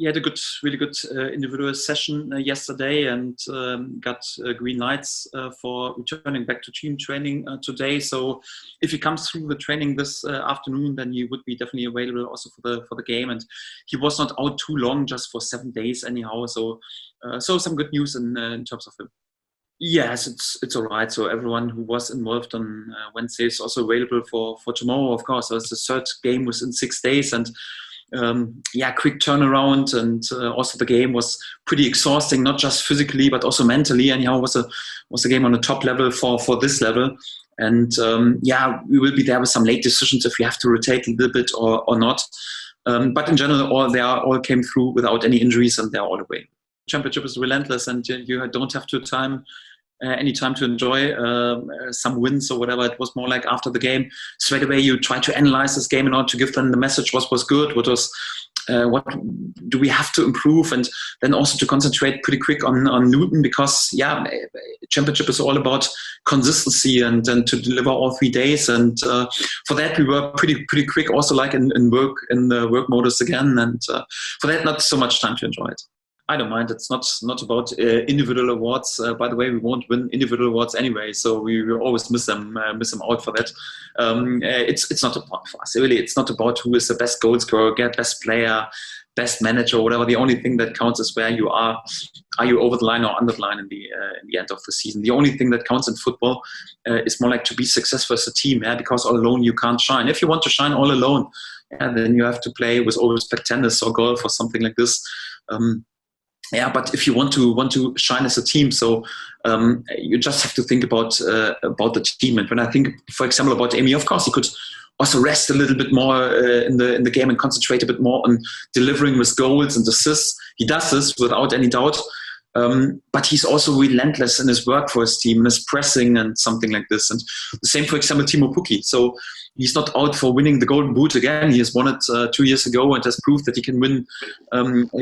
he had a really good individual session yesterday, and got green lights for returning back to team training today. So if he comes through the training this afternoon, then he would be definitely available also for the game. And he was not out too long, just for 7 days anyhow. So some good news in terms of him. Yes, it's all right. So everyone who was involved on Wednesday is also available for tomorrow, of course. So it's the third game within 6 days, and quick turnaround, and also the game was pretty exhausting, not just physically but also mentally. Anyhow, was a game on a top level for this level, and we will be there with some late decisions if we have to rotate a little bit or not. But in general, they all came through without any injuries, and they're all away. Championship is relentless, and you don't have any time to enjoy some wins or whatever. It was more like after the game, straight away you try to analyze this game in order to give them the message what was good, what do we have to improve, and then also to concentrate pretty quick on Luton, because championship is all about consistency and to deliver all 3 days, and for that we were pretty quick, also like in the work modus again, and for that not so much time to enjoy it. I don't mind. It's not about individual awards. By the way, we won't win individual awards anyway, so we will always miss them out for that. It's not about for us. Really, it's not about who is the best goal scorer, best player, best manager, or whatever. The only thing that counts is where you are. Are you over the line or under the line in the end of the season? The only thing that counts in football is more like to be successful as a team. Because all alone you can't shine. If you want to shine all alone, then you have to play with all respect tennis or golf or something like this. But if you want to shine as a team, so you just have to think about the team. And when I think, for example, about Emi, of course, he could also rest a little bit more in the game and concentrate a bit more on delivering with goals and assists. He does this without any doubt. But he's also relentless in his work for his team, in his pressing and something like this. And the same, for example, Timo Pukki. So he's not out for winning the Golden Boot again. He has won it 2 years ago and has proved that he can win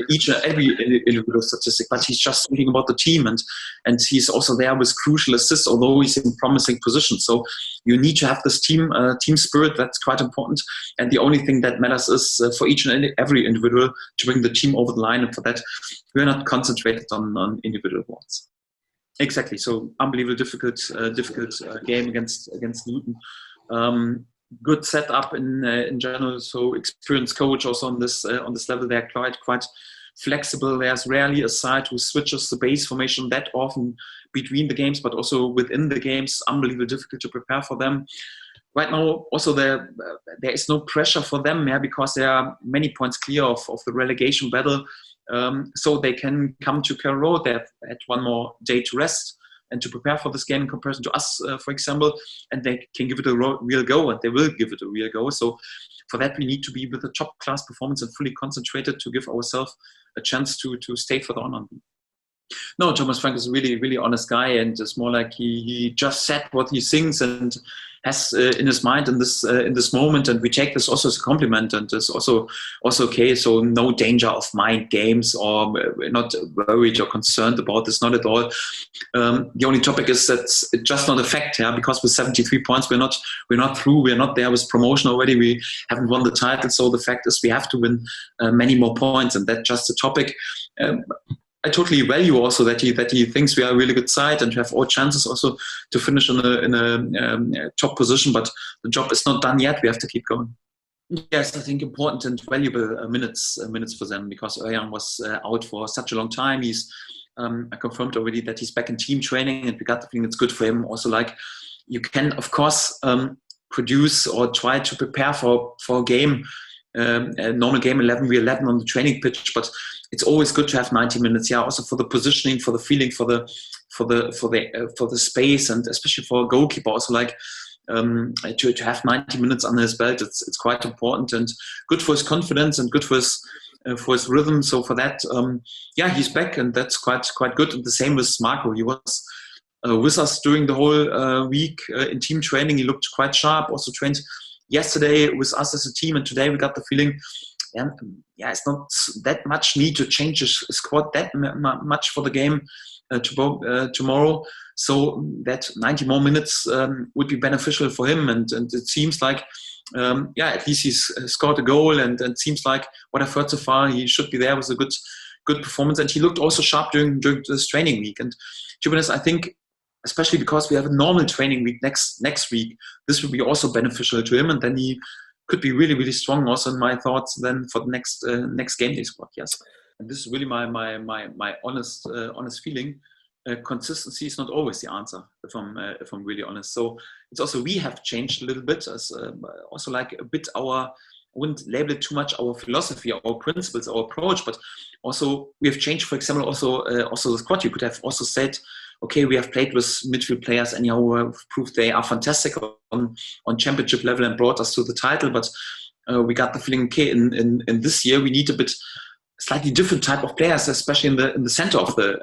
each and every individual statistic. But he's just thinking about the team, and he's also there with crucial assists, although he's in promising positions. So you need to have this team spirit. That's quite important. And the only thing that matters is for each and every individual to bring the team over the line. And for that, we're not concentrated on individual awards. Exactly. So unbelievably difficult game against Luton. Good setup in general. So experienced coach also on this level. They're quite flexible. There's rarely a side who switches the base formation that often between the games, but also within the games. Unbelievably difficult to prepare for them. Right now, also there is no pressure for them, because there are many points clear of the relegation battle. So they can come to Carrow Road. They have had one more day to rest and to prepare for this game in comparison to us, for example, and they can give it a real go, and they will give it a real go. So for that, we need to be with a top-class performance and fully concentrated to give ourselves a chance to stay further on. No, Thomas Frank is a really, really honest guy, and it's more like he just said what he thinks and has in his mind in this moment, and we take this also as a compliment, and it's also okay. So no danger of mind games, or we're not worried or concerned about this, not at all. The only topic is that it's just not a fact, because with 73 points we're not through. We're not there with promotion already. We haven't won the title, so the fact is we have to win many more points, and that's just a topic. I totally value also that he thinks we are a really good side and have all chances also to finish in a top position. But the job is not done yet. We have to keep going. Yes, I think important and valuable minutes for them, because Örjan was out for such a long time. He's I confirmed already that he's back in team training, and we got the feeling it's good for him. Also, like, you can of course produce or try to prepare for a game. A normal game 11v11 on the training pitch, but it's always good to have 90 minutes. Also for the positioning, for the feeling, for the space, and especially for a goalkeeper. Also, like to have 90 minutes under his belt, it's quite important and good for his confidence and good for his rhythm. So for that, he's back, and that's quite good. And the same with Marco. He was with us during the whole week in team training. He looked quite sharp. Also trained yesterday with us as a team, and today we got the feeling, it's not that much need to change his squad that much for the game tomorrow. So that 90 more minutes would be beneficial for him, and it seems like yeah, at least he's scored a goal, and seems like what I've heard so far, he should be there with a good performance, and he looked also sharp during this training week. And to be honest, I think, especially because we have a normal training week next week, this will be also beneficial to him, and then he could be really, really strong also in my thoughts then for the next game day squad. Yes, and this is really my honest feeling. Consistency is not always the answer, if I'm really honest. So it's also, we have changed a little bit, as also like a bit I wouldn't label it too much our philosophy, our principles, our approach, but also we have changed. For example, also the squad. You could have also said, okay, we have played with midfield players anyhow who have proved they are fantastic on championship level and brought us to the title, but we got the feeling, okay, in this year we need a bit slightly different type of players, especially in the center of the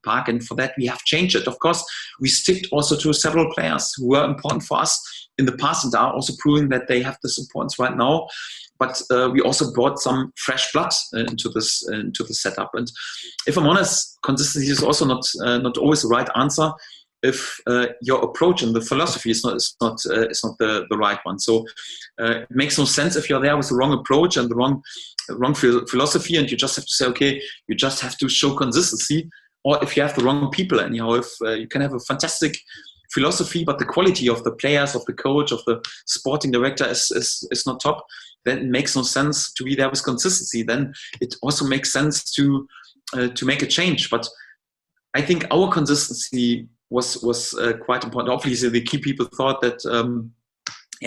park, and for that we have changed it. Of course, we stick also to several players who were important for us in the past and are also proving that they have this importance right now. But we also brought some fresh blood into the setup. And if I'm honest, consistency is also not always the right answer if your approach and the philosophy is not the right one. So it makes no sense if you're there with the wrong approach and the wrong philosophy, and you just have to say, okay, you just have to show consistency. Or if you have the wrong people, anyhow, if you can have a fantastic philosophy, but the quality of the players, of the coach, of the sporting director is not top, then it makes no sense to be there with consistency. Then it also makes sense to make a change. But I think our consistency was quite important. Obviously, the key people thought that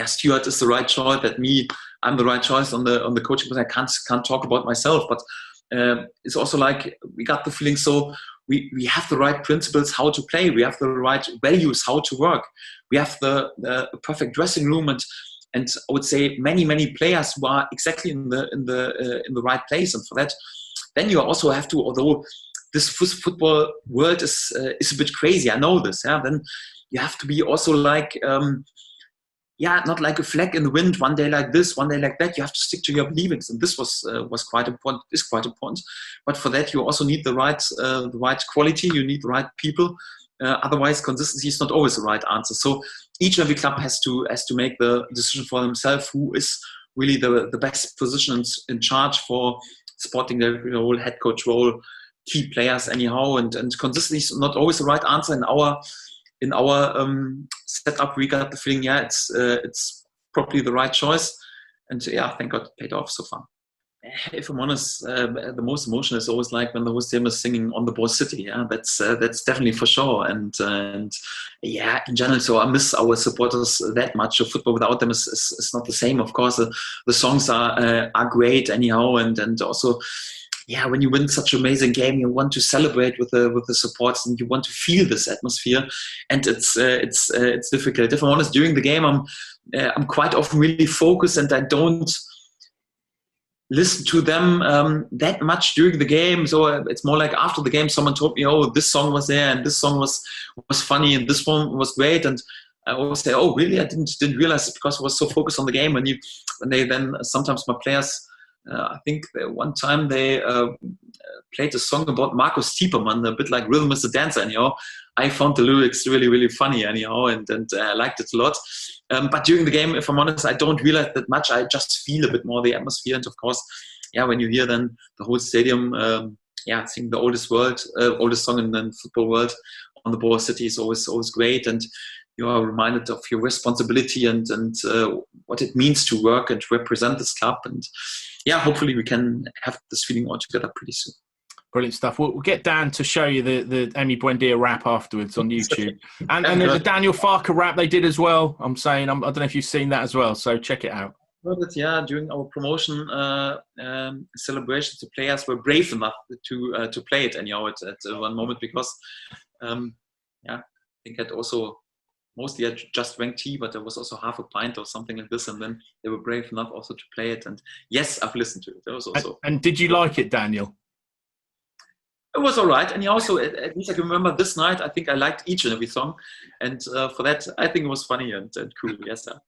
Stuart is the right choice, that I'm the right choice on the coaching, but I can't talk about myself. But it's also like we got the feeling, so we have the right principles how to play, we have the right values how to work, we have the perfect dressing room, and I would say many players who are exactly in the right place. And for that, then you also have to, although this football world is a bit crazy, I know this, yeah, then you have to be also like not like a flag in the wind, one day like this, one day like that. You have to stick to your beliefs, and this was quite important, is quite important. But for that, you also need the right quality, you need the right people. Otherwise, consistency is not always the right answer. So each and every club has to make the decision for themselves who is really the best positions in charge for sporting the role, head coach role, key players anyhow. And consistency is not always the right answer. In our setup, we got the feeling, it's probably the right choice. And thank God it paid off so far. If I'm honest, the most emotional is always like when the host team is singing "On the Ball City." Yeah, that's definitely for sure. And in general, so I miss our supporters that much. So football without them is not the same. Of course, the songs are great anyhow, and also, when you win such an amazing game, you want to celebrate with the supporters, and you want to feel this atmosphere. And it's difficult. If I'm honest, during the game, I'm quite often really focused, and I don't listen to them that much during the game. So it's more like after the game, someone told me, oh, this song was there, and this song was funny, and this one was great. And I always say, oh, really? I didn't realize it, because I was so focused on the game. When they then, sometimes my players, I think one time they played a song about Nyland Stiepermann, a bit like Rhythm is a Dancer, anyhow. I found the lyrics really, really funny, anyhow, and I liked it a lot. But during the game, if I'm honest, I don't realize that much. I just feel a bit more the atmosphere. And of course, when you hear then the whole stadium, sing the oldest song in the football world, "On the Ball City," is always great. And you are reminded of your responsibility and what it means to work and to represent this club. And hopefully we can have this feeling all together pretty soon. Brilliant stuff. We'll get Dan to show you the Emi Buendia rap afterwards on YouTube. And there's a Daniel Farke rap they did as well. I don't know if you've seen that as well, so check it out. During our promotion celebrations, the players were brave enough to play it anyhow at one moment, because I think that also mostly I just drank tea, but there was also half a pint or something like this, and then they were brave enough also to play it. And yes, I've listened to it. There was also. And did you like it, Daniel? It was all right. And also, at least I can remember this night, I think I liked each and every song. And for that, I think it was funny and cool. Yes, sir.